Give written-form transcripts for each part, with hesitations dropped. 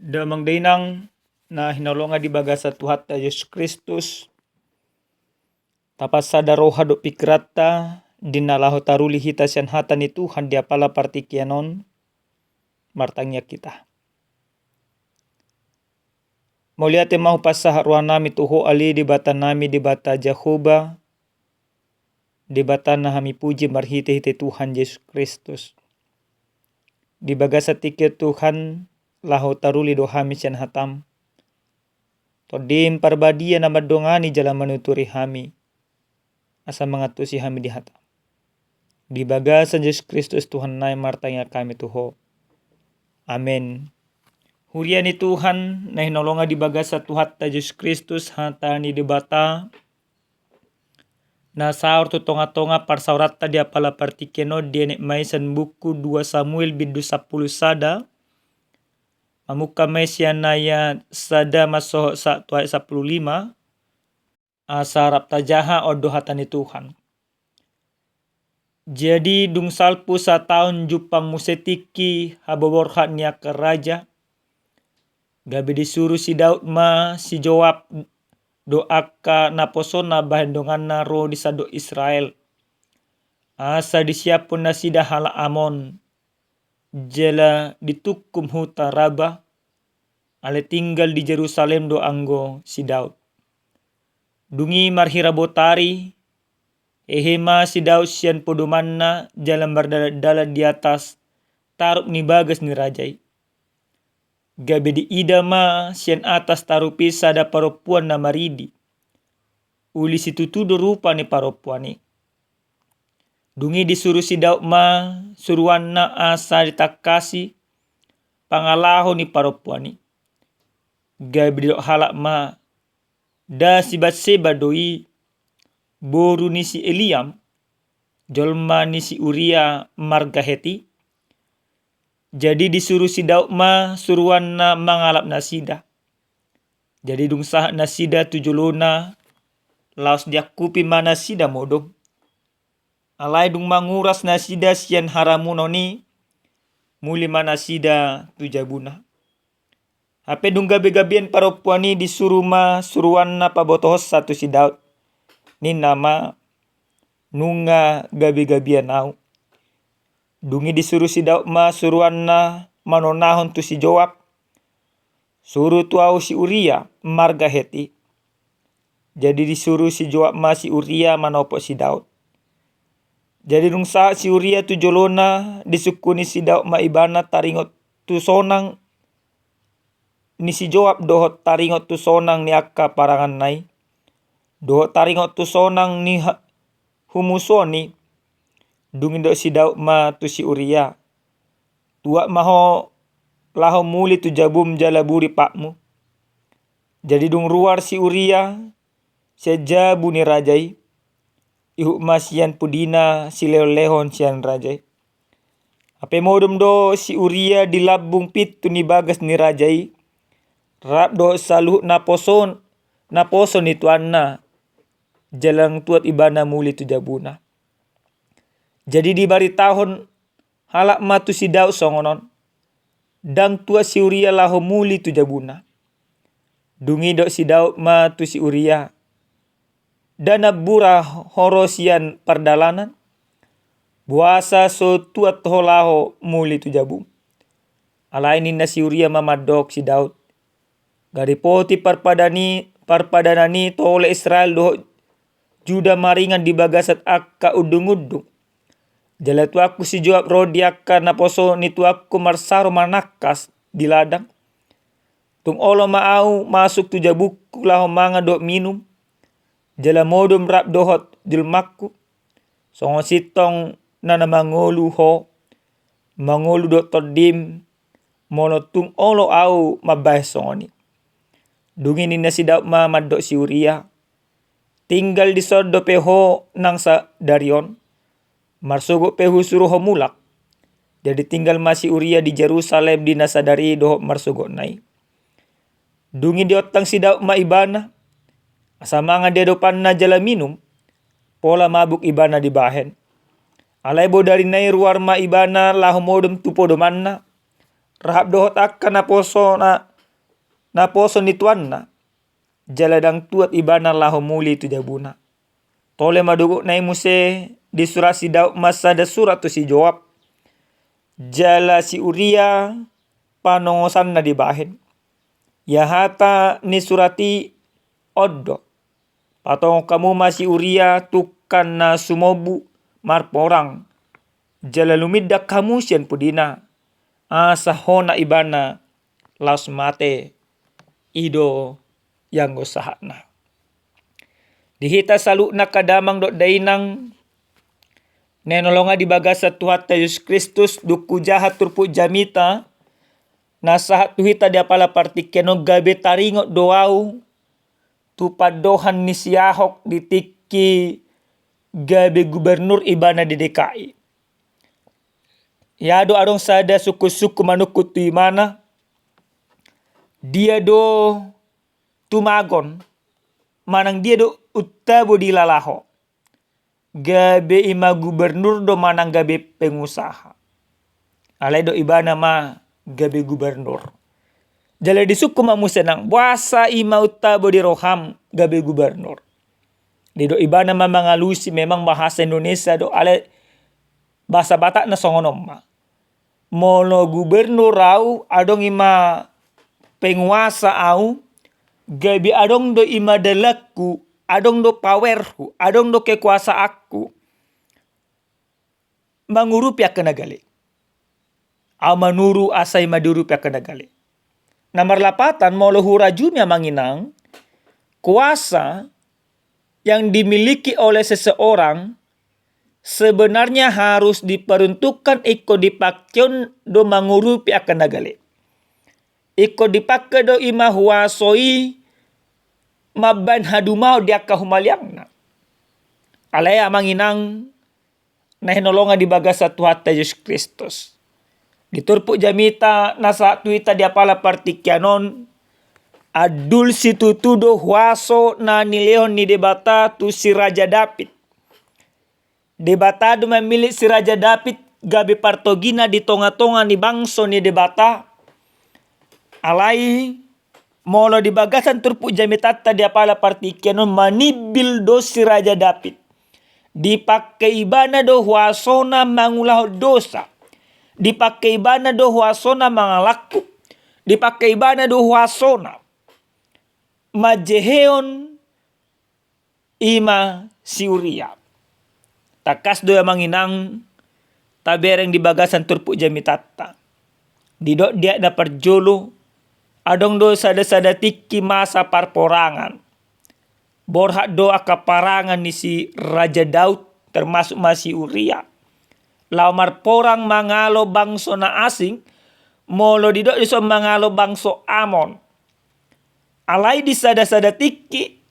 Damang dainang na hinalonga di baga sa Tuhan ta Yesus Kristus. Tapas sada roha do pikrata dinalaho taruli hita sian hata ni Tuhan dia pala partikianon martangnya kita. Mauliate mahu pasah ruang nami tuho ali di bata nami di bata Jehovah. Di bata na hami puji marhite-hite Tuhan Yesus Kristus. Di baga sa tikir Tuhan laho taruli do hami sian hatam. Todim parbadia na madongani jalan menuturi hami. Asa mengatusi hami di hatam. Di baga sa Yesus Kristus Tuhan nai martanya kami tuho. Amin. Huria ni Tuhan na hinolonga di baga sa Tuhan ta Yesus Kristus hata ni debata. Na saur tu tonga-tonga parsaurat ta dia pala partikeno dia nek maisan buku 2 Samuel bidu 10 sada. Amuka mesian naya sada maso sa tuai 15. Asarap tajaha odo hatani Tuhan. Jadi dung salpu sa tahun jupang musetiki haboborha nia ke raja. Gabi disuruh si Daud ma si Joab doaka naposona bahendongan na ro di sado Israel. Asa disiapun na sida hala Amon. Jela ditukum huta Raba. Ale tinggal di Jerusalem do anggo si Daud. Dungi marhira botari. Ehema si Daud sian podomanna jalan berdala di atas. Tarup ni bagas ni rajai. Gabe di idama sian atas tarupi sada paropuan na maridi. Uli situtudo rupa ni paropuani. Dungi disuruh si Daud ma suruan na asa ditakasi pangalaho ni paropuani. Gabe di halak ma da si Batseba doi boru ni si Eliam jolma ni si Uria margaheti. Jadi disuruh si Daud ma suruan na mangalap nasida. Jadi dung sah nasida tujulona laos diakupi mana sida modong. Alai dung manguras nasida sian haramunoni muli mana sida tujabuna. Hape dung gabe-gabian paropuani disuruh ma suruan na pabotohos satu si Daud. Ni nama nunga gabe-gabian au. Dungi disuruh si Daud ma suruan na manonahon tu si Joab. Suruh tu au si Uria marga heti. Jadi disuruh si Joab ma si Uria manopo si Daud. Jadi dung saat si Uria tu jolona disukuni si Daud ma ibana taringot tu sonang. Ni si Joab dohot taringot tu sonang ni akka parangan nai. Dohot taringot tu sonang ni humusoni. Dungin do si Daud ma tu si Uria. Tua maho laho muli tu jabum jalaburi pakmu. Jadi dung ruar si Uria sejabu ni rajai. Ihuk masian pudina si lehon sian rajai. Ape modum do si Uria dilabung pitu ni bagas ni rajai. Rap do saluh naposon ni tuanna. Jalang tuat ibana muli tu jabuna. Jadi di bari tahun halak matu si Daud songonon. Dang tua si Uria laho muli tu jabuna. Dungi do si Daud matu si Uria. Dana bura horosian perdalanan. Buasa so tuat holaho muli tu jabu. Alaini na si Uria mamadok si Daud. Garipoti parpadanani tole Israel do Juda maringan di bagasat akka udung-udung. Jala tuaku si Joab rodiaka naposo ni tuaku marsaro manakas di ladang. Tung olo maau masuk tu jabuku laho manga do minum. Jala modum rap dohot julmakku. Songo sitong nana mangolu ho. Mangolu do todim. Mono tung olo au mabah songoni. Dungin ni nasi Daud ma madok si Uria. Tinggal di sodo peho nang sa Darion. Marsogo pehu suruh mulak. Jadi tinggal masih Uria di Jerusalem di nasadari doh marsogo nai. Dungi di otang si Daud ma ibana. Asamanga dia dopan na jala minum. Pola mabuk ibana di bahen. Alai bo dari nai ruar ma ibana lahu modum tupo domanna. Rahab dohot akka na poso na na poso ni tuan na jaladang tuat ibana laho muli tu jabuna. Tole madugo na imuse di surat si Daud masa da surat tu si Joab. Jala si Uria panongosan na dibahin. Yahata ni surati oddo. Patong kamu masih Uria tukan na sumobu marporang. Jala lumidda kamu sian pudina. Sahona ibana laos mate ido yang gosahana. Dihita salu na kadamang do dainang nenolonga di bagasa Tuhan Yesus Kristus duku jahat turpu jamita nasahat tuhita di apala partikeno gabe taringo doau tupadohan ni siahok ditiki gabe gubernur ibana di DKI. Yado adong sada suku-suku manukut tu imana dia do tumagon manang dia do utabo di lalaho. Gabe ima gubernur do manang gabe pengusaha. Alay do ibana ma gabe gubernur. Jala di suku mamu senang. Wasa ima utabo di roham gabe gubernur. Di do ibana ma mangalusi memang bahasa Indonesia do alay bahasa Batak na songonom ma. Mono gubernur au adong ima penguasa au gabe adong do ima dalaku, adong do powerku, adong do kekuasaanku mangurupi akanagale. Amanuru asai madurupi akanagale. Nomor 8 molo hurajumya manginang kuasa yang dimiliki oleh seseorang sebenarnya harus diperuntukkan iko dipakyon do mangurupi akanagale. Iko dipakai do ima huasoi maban hadumao dia kahumaliangna. Alaya manginang nahinolonga di bagasa Tuhan Yesus Kristus. Diturpu jamita nasa tuita dia pala partikyanon adul situtudo huaso na nileon ni debata tu si Raja David. Debata do memilih si Raja David gabi partogina di tonga-tonga ni bangso ni debata. Alai molo di bagasan turpu jamitata dia pala partikyanon manibil do si Raja David. Dipakai ibana do huasona mangulah dosa. Dipakai ibana do huasona mangalaku. Dipakai ibana do huasona majeheon ima si Uria. Takas do yang manginang tabereng di bagasan turpu jamitata. Didok dia na perjolo adong do sada-sada tiki masa parporangan. Borhak do akaparangan ni si Raja Daud termasuk masih Uria. Laumar porang mangalo bangso na asing molo didok iso mangalo bangso Amon. Alai di sada-sada tiki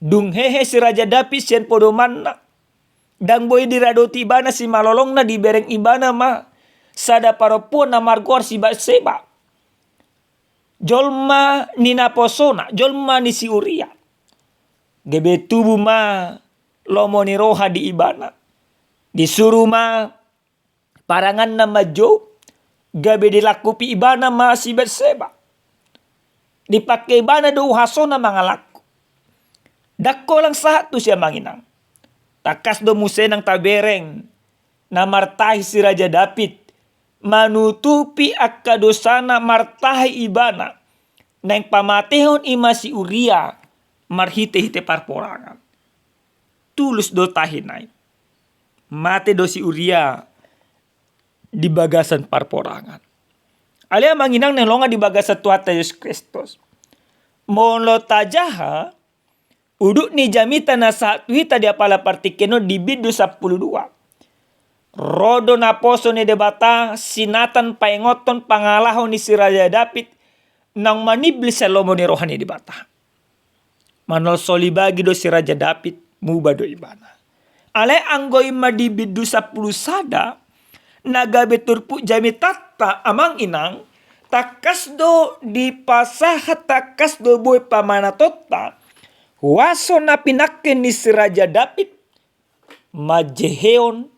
dung hehe si Raja David sian podomanna. Dang boy diradoti ibana si malolong na di bereng ibana ma sada parapuan na margor si Batseba. Jolma ni naposona, jolma ni si Uria. Gebe tubuh ma lomo ni roha di ibana. Disuruh ma parangan na majo gabe dilakupi ibana ma si Batseba. Dipakai ibana do hasona mangalaku. Dakko lang satu siya manginang. Takas do musenang tabereng na martahi si Raja David manutupi akadosana martahi ibana nang pamatehon ima si Uria marhite-hite parporangan. Tulus do tahinay. Mate do si Uria di bagasan parporangan. Alia manginang nelonga di bagasan Tuhan Yesus Kristus. Molo tajaha uduk ni jamita na saat wita dia pala partikeno di bidu 12. Rodo na poso ni debata sinatan paingoton pangalahon ni si Raja David nang manibli sa lomo ni rohani debata. Manol soli bagi do si Raja David muba do ibana. Ale anggoy di bidu 10 sada nagabe turpu jamitata amang inang takas do di pasahat takas do boy pamanatota. Waso na pinaken ni si Raja David majeheon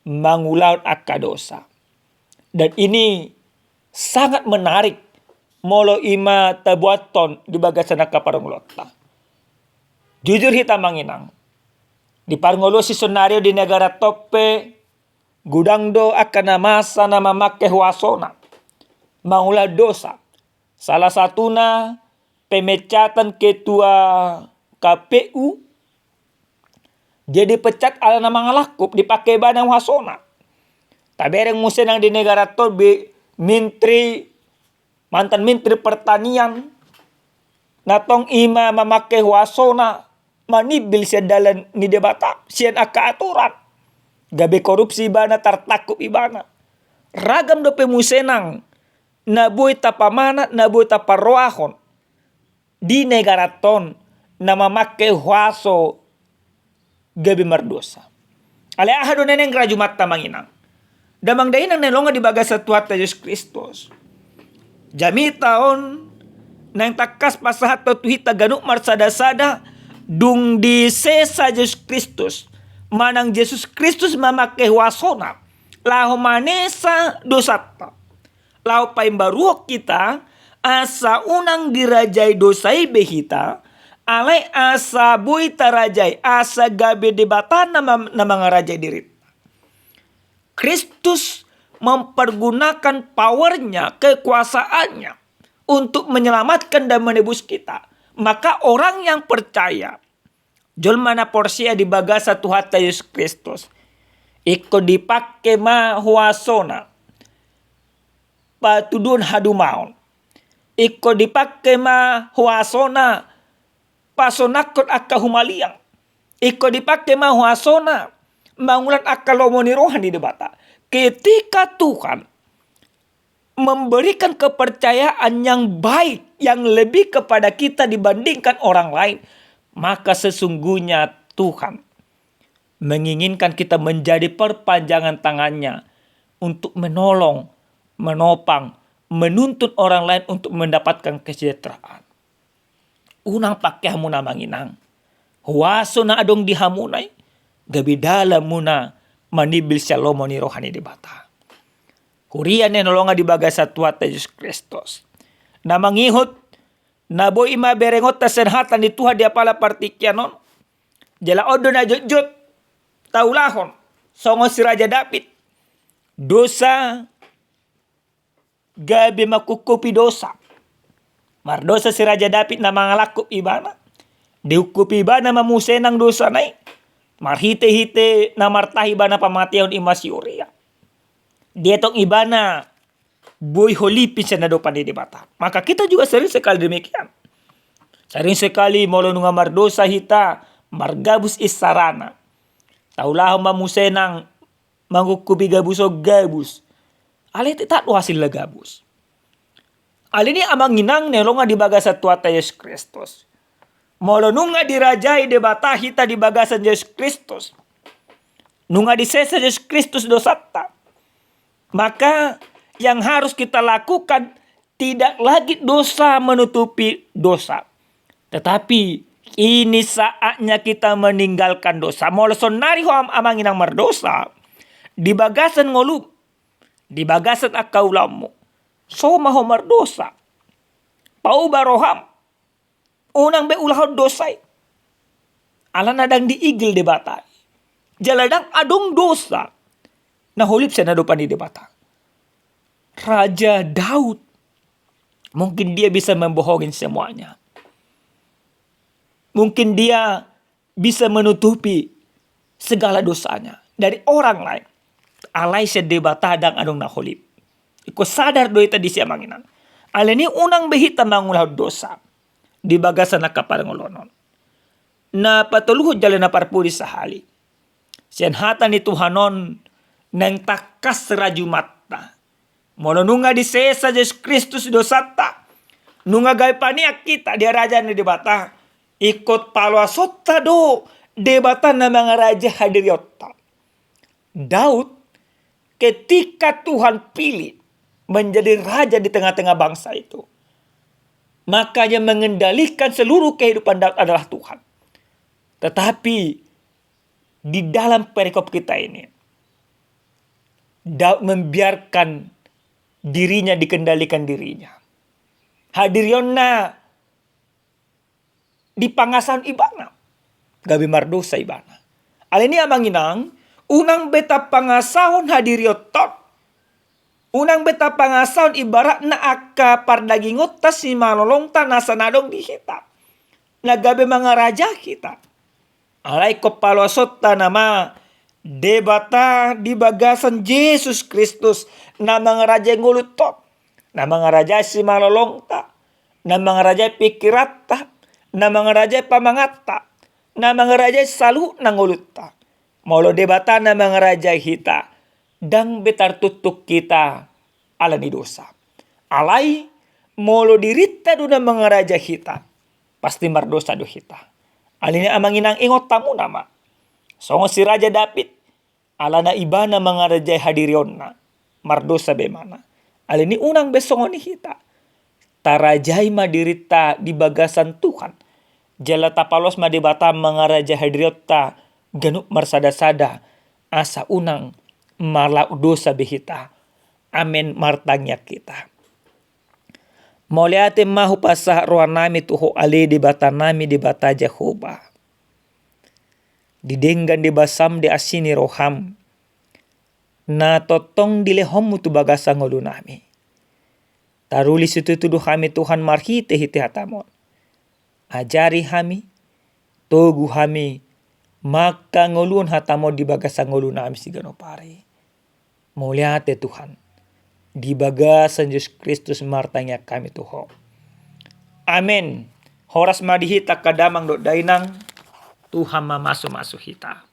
mangulaon akadosa. Dan ini sangat menarik molo ima tabuaton di bagasan kaparongolota. Jujur hita manginang. Di parngolo si sonario di negara tope gudang do akan masa na mamakai huasona. Mangula dosa. Salah satuna pemecatan ketua KPU jadi pecat ala nama ngalakup dipakai banang huasona. Tabereng musenang di negara tobe mantan menteri pertanian natong ima memakai huasona manibil siya dalan ni debata siyan aka aturan gabe korupsi ibana tartakuk ibana ragam do pemusenang nabuy tapamana nabuy taparroahon di negara ton na memakai huaso gabe mardosa ale ahado neneng rajumat tamanginang damang dainang nelonga di bagas satuata Yesus Kristus jami taon nang takas pasahat tuhita ganuk marsada-sada dung di sesa Yesus Kristus manang Yesus Kristus mamakai huasona lahu manesa dosata lahu paimbaruok kita asa unang dirajai dosai behita alai asa bui tarajai asa gabe debatan nama ngarajai diri. Kristus mempergunakan powernya, kekuasaannya untuk menyelamatkan dan menebus kita. Maka orang yang percaya jol mana porsia di bagasa Tuhan Yesus Kristus iko dipake ma huasona patudun hadumaon iko dipake ma huasona pasonakot akka humaliang iko dipake ma huasona mangulan akka lomoni rohani debata ketika Tuhan memberikan kepercayaan yang baik yang lebih kepada kita dibandingkan orang lain maka sesungguhnya Tuhan menginginkan kita menjadi perpanjangan tangannya untuk menolong, menopang, menuntun orang lain untuk mendapatkan kesejahteraan. Unang pakai hamuna manginang. Huaso na adong dihamunay. Gabidala muna manibil shalom ni rohani di bata. Hurian na nolonga di baga sa tuwata Yesus Kristus. Na mangihot, na boy ima berengot ta senhatan ni Tuhan di apala partikyanon. Jala odo na jut taulahon. Songo si Raja David. Dosa gabi makukupi dosa. Mardosa si Raja David na mangalakop ibana. Dihukupi ibana mamusenang dosa na marhite-hite na martahi ibana pamatiyon imasi Uria. Dietong ibana boy holipin sa nadopan di bata. Maka kita juga sering sekali demikian. Sering sekali molo nunga mardosa hita margabus isarana. Taulah mamusenang mangkukupi gabus o gabus. Ali tidak hasil gabus. Ali ni amang inang nelonga di bagasa tuata Yesus Kristus. Molo nunga dirajai debata hita di bagasan Yesus Kristus. Nunga di sesa Yesus Kristus dosata. Maka yang harus kita lakukan tidak lagi dosa menutupi dosa. Tetapi ini saatnya kita meninggalkan dosa. Molo sonari ho amang inang mardosa. Di bagasan ngolu. Di bagasan akaulamu. So maho mardosa. Pau baroham. Unang be ulahod dosay. Ala nadang diigil debata. Jaladang adong dosa. Nahulip sa nadupan di debata. Raja Daud. Mungkin dia bisa membohongin semuanya. Mungkin dia bisa menutupi segala dosanya dari orang lain. Alay sa debata adang adong nahulip. Iko sadar do ita di siya manginan. Alani unang behita mangulahod dosa. Di bagasan na kaparangolonon. Na patuluhod jala na parpuri sa hali. Siyanhatan ni Tuhanon nang takas rajumatta. Molo nunga di sesa Yesus Kristus dosata. Nunga gay paniak kita di raja ni debata. Ikot palwasotta do debata na mga raja hadiryotta. Daud ketika Tuhan pilih menjadi raja di tengah-tengah bangsa itu. Maka yang mengendalikan seluruh kehidupan Daud adalah Tuhan. Tetapi di dalam perikop kita ini, Daud membiarkan dirinya dikendalikan dirinya. hadirionna di pangasan ibana. Gabi mardosa ibana. Alini amanginang, unang beta pangasahon hadiriotot. Unang beta pangasahon ibarat na akka pardagingot ta si malolong ta nasanadong di kita. Nagabi mga raja kita. Alay ko palosot ta nama debata di bagasan Yesus Kristus na mga raja ngulutot. Na mga raja si malolong ta. Na mga raja pikirat ta. Na mga raja pamangat ta. Na mga raja salu nangulut ta. Molo debata na mga raja hita. Dang betar tutuk kita ala ni dosa. Alay molo dirita do na mga raja hita. Pasti mardosa do hita. Alini amanginang ingot tamu nama. Songo si Raja David. Ala na iba na mga raja hadirion na. Mardosa bemana. Alini unang besongo ni hita. Tarajay madirita di bagasan Tuhan. Jala tapalos madibata mga raja hadiriot ta. Ganuk marsada-sada. Asa unang marlau dosa behita. Amen martanya kita. Moliate mahu pasah roa nami tuho ale di bata nami di bata Jehovah. Didenggan di basam di asini roham. Na totong dilehom tu bagasa ngolu nami. Taruli situ tuduh kami Tuhan marhite hite hatamon. Ajari kami, togu kami, maka ngolun hatamon di bagasa ngolu nami sigano pare. Moliate Tuhan. Di bagasan Yesus Kristus martanya kami Tuhan. Amin. Horas madihita kadamang do dainang Tuhan mamasu-masu hita.